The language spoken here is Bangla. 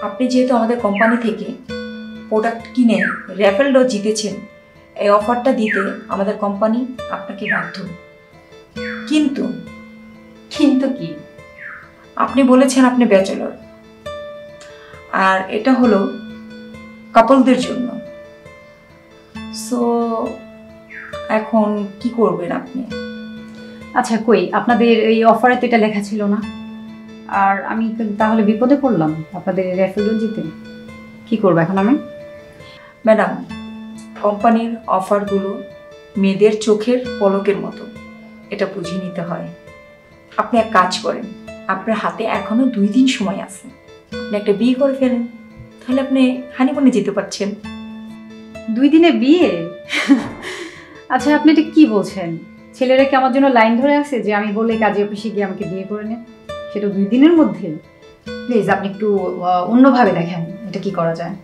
আপনি যেহেতু আমাদের কোম্পানি থেকে প্রোডাক্ট কিনে র্যাফেল ড্র জিতেছেন, এই অফারটা দিতে আমাদের কোম্পানি আপনাকে বাধ্য। কিন্তু কিন্তু কি? আপনি বলেছেন আপনি ব্যাচেলর, আর এটা হলো কাপলদের জন্য। সো এখন কি করবেন আপনি? আচ্ছা কই, আপনাদের এই অফারে তো এটা লেখা ছিল না। আর আমি তাহলে বিপদে পড়লাম আপনাদের রেফারেল জিতে। কি করবো এখন আমি? ম্যাডাম, কোম্পানির অফারগুলো মেয়েদের চোখের পলকের মতো, এটা বুঝিয়ে নিতে হয়। আপনি এক কাজ করেন, আপনার হাতে এখনো 2 দিন সময় আছে, আপনি একটা বিয়ে করে ফেলেন, তাহলে আপনি হানিমুনে যেতে পারছেন। 2 দিনে বিয়ে? আচ্ছা আপনি এটা কি বলছেন? ছেলেরা কি আমার জন্য লাইন ধরে আছে যে আমি বলে কাজে অফিসে গিয়ে আমাকে বিয়ে করে নেন, সেটা 2 দিনের মধ্যে? প্লিজ আপনি একটু অন্যভাবে দেখেন এটা কি করা যায়।